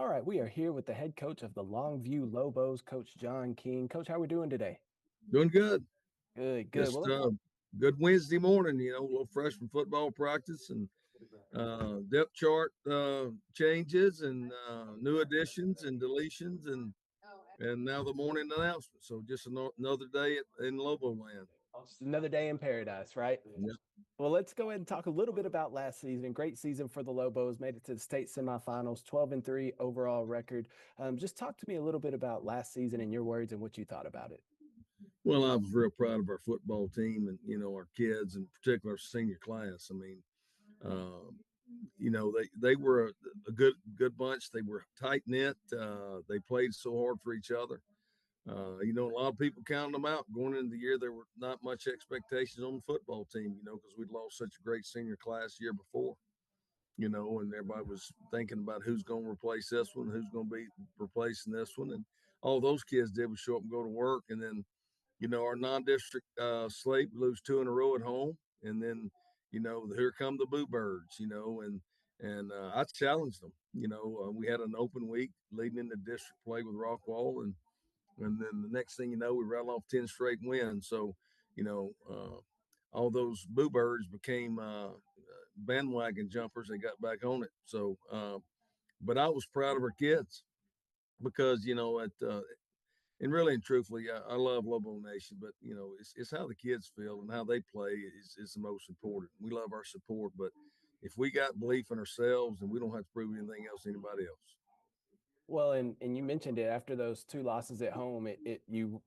All right, we are here with the head coach of the Longview Lobos, Coach John King. Coach, how are we doing today? Doing good. Good, good. Just Well, good Wednesday morning. A little freshman football practice and depth chart changes and new additions and deletions and now the morning announcement. So just another day in Lobo land. just another day in paradise, right? Yeah. Well, let's go ahead and talk a little bit about last season. Great season for the Lobos, made it to the state semifinals, 12-3 overall record. Just talk to me a little bit about last season in your words and what you thought about it. Well, I was real proud of our football team and our kids, in particular our senior class. I mean, um, they were a good bunch. They were tight knit. They played so hard for each other. A lot of people counted them out going into the year. There were not much expectations on the football team, because we'd lost such a great senior class the year before, and everybody was thinking about who's going to replace this one, who's going to be replacing this one. And all those kids did was show up and go to work. And then, our non-district slate, we lose two in a row at home. And then, here come the Boo Birds, and I challenged them. We had an open week leading into district play with Rockwall, and then the next thing you know, we rattled off 10 straight wins. So, you know, uh, all those Boo Birds became bandwagon jumpers. They got back on it. So, but I was proud of our kids because, and really and truthfully, I love Lobo Nation, but, it's how the kids feel and how they play is the most important. We love our support, but if we got belief in ourselves, then we don't have to prove anything else to anybody else. Well, and you mentioned it after those two losses at home, you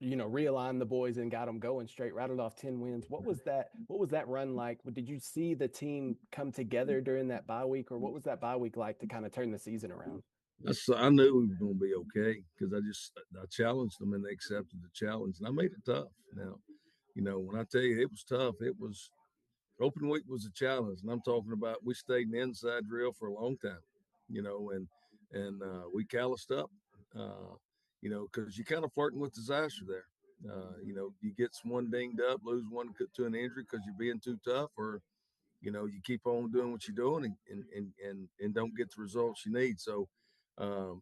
realigned the boys and got them going straight, rattled off 10 wins. What was that run like? Did you see the team come together during that bye week, or what was that bye week like to kind of turn the season around? I knew we were going to be okay because I challenged them and they accepted the challenge and I made it tough. Now, when I tell you it was tough, it was open week was a challenge, and I'm talking about we stayed in the inside drill for a long time, we calloused up, uh, because you're kind of flirting with disaster there. You get one dinged up, lose one to an injury because you're being too tough, or you keep on doing what you're doing and don't get the results you need. So um,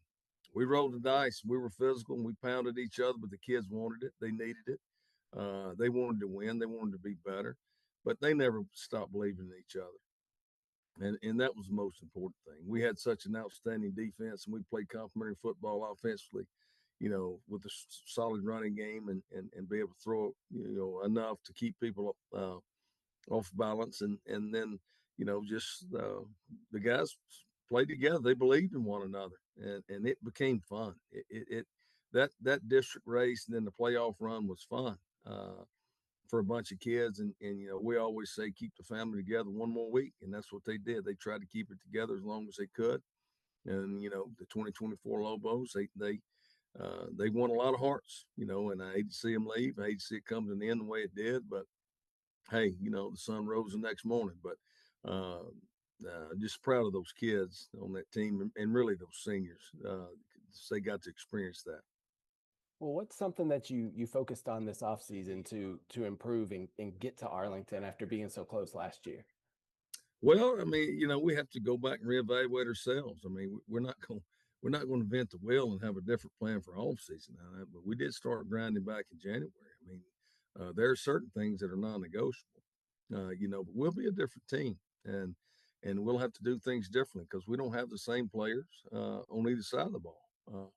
we rolled the dice. We were physical and we pounded each other, but the kids wanted it. They needed it. They wanted to win. They wanted to be better, but they never stopped believing in each other. And that was the most important thing. We had such an outstanding defense, and we played complementary football offensively, with a solid running game and be able to throw, enough to keep people off balance. And then, just the guys played together. They believed in one another, and it became fun. That district race and then the playoff run was fun. For a bunch of kids. And we always say keep the family together one more week. And that's what they did. They tried to keep it together as long as they could. And, the 2024 Lobos, they won a lot of hearts, and I hate to see them leave. I hate to see it come to an end the way it did. But hey, the sun rose the next morning. But just proud of those kids on that team and really those seniors. They got to experience that. Well, what's something that you focused on this offseason to improve and get to Arlington after being so close last year? Well, I mean, we have to go back and reevaluate ourselves. I mean, we're not going to invent the wheel and have a different plan for off season. But we did start grinding back in January. I mean, there are certain things that are non-negotiable. But we'll be a different team, and we'll have to do things differently because we don't have the same players on either side of the ball.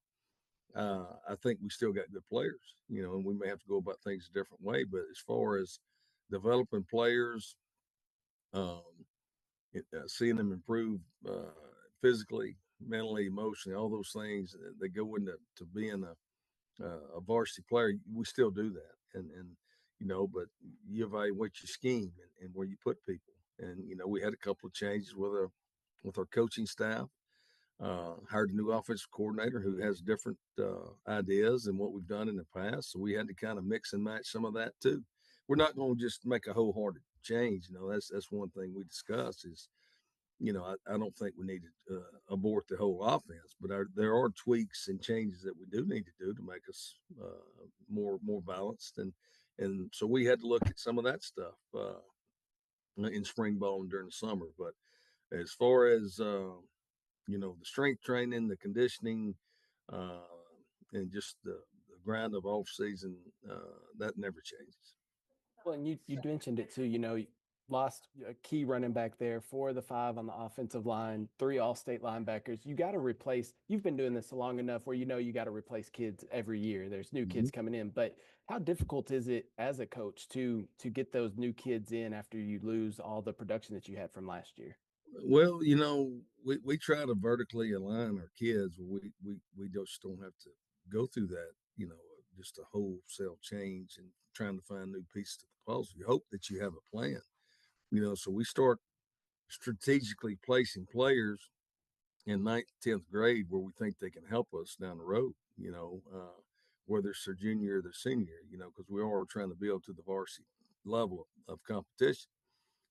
I think we still got good players, and we may have to go about things a different way. But as far as developing players, um, seeing them improve physically, mentally, emotionally, all those things that go into being a varsity player, we still do that. And but you evaluate your scheme and where you put people. And we had a couple of changes with our coaching staff. Hired a new offensive coordinator who has different ideas than what we've done in the past. So we had to kind of mix and match some of that too. We're not going to just make a wholehearted change. That's one thing we discussed is, I don't think we need to abort the whole offense, but there are tweaks and changes that we do need to do to make us more balanced. And so we had to look at some of that stuff in spring ball and during the summer. But as far as the strength training, the conditioning, uh, and just the grind of off season, that never changes. Well, and you mentioned it too. You lost a key running back there, four of the five on the offensive line, three all-state linebackers. You got to replace. You've been doing this long enough where you got to replace kids every year. There's new Mhm. kids coming in, but how difficult is it as a coach to get those new kids in after you lose all the production that you had from last year? Well, we try to vertically align our kids. We just don't have to go through that, just a wholesale change and trying to find new pieces to the puzzle. You hope that you have a plan, so we start strategically placing players in ninth, 10th grade where we think they can help us down the road, whether it's their junior or their senior, because we are trying to build to the varsity level of competition.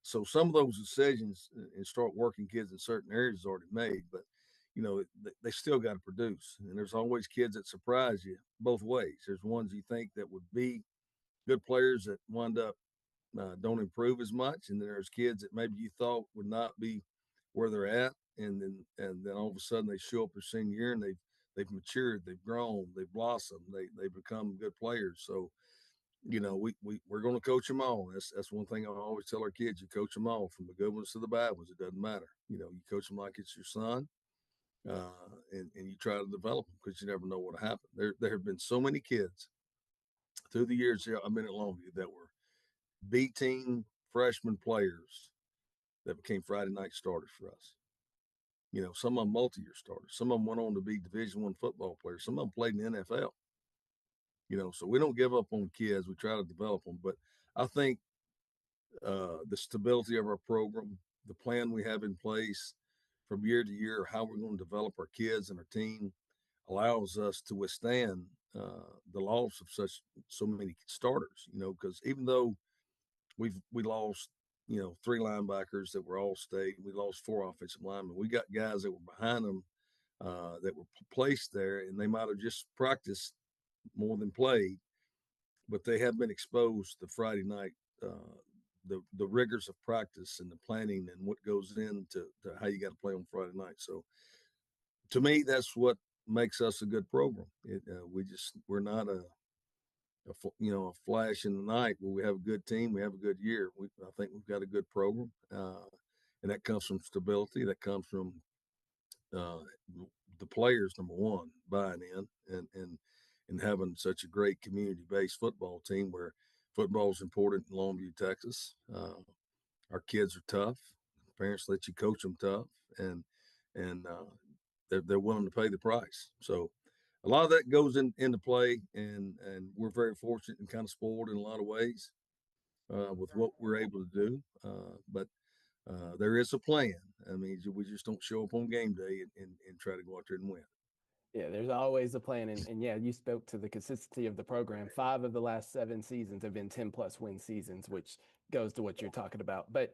So some of those decisions and start working kids in certain areas is already made, but they still got to produce. And there's always kids that surprise you both ways. There's ones you think that would be good players that wind up don't improve as much, and then there's kids that maybe you thought would not be where they're at, and then all of a sudden they show up their senior year and they've matured, they've grown, they've blossomed, they become good players. So we're going to coach them all. That's one thing I always tell our kids: you coach them all, from the good ones to the bad ones. It doesn't matter. You coach them like it's your son, and you try to develop them because you never know what'll happen. There have been so many kids through the years here I've been at Longview that were B team freshman players that became Friday night starters for us. Some of them multi-year starters. Some of them went on to be Division I football players. Some of them played in the NFL. So we don't give up on kids. We try to develop them. But I think the stability of our program, the plan we have in place from year to year, how we're going to develop our kids and our team, allows us to withstand the loss of so many starters. Because even though we lost three linebackers that were all state, we lost four offensive linemen. We got guys that were behind them that were placed there, and they might have just practiced more than played, but they have been exposed to Friday night, the rigors of practice and the planning and what goes into how you got to play on Friday night. So to me, that's what makes us a good program. We're not a flash in the night. Where we have a good team, we have a good year. I think we've got a good program, and that comes from stability. That comes from uh, the players, number one, buying in and having such a great community-based football team where football is important in Longview, Texas. Our kids are tough. Parents let you coach them tough, and they're willing to pay the price. So a lot of that goes into play, and we're very fortunate and kind of spoiled in a lot of ways with what we're able to do. But there is a plan. I mean, we just don't show up on game day and try to go out there and win. Yeah, there's always a plan. And yeah, you spoke to the consistency of the program. Five of the last seven seasons have been 10 plus win seasons, which goes to what you're talking about. But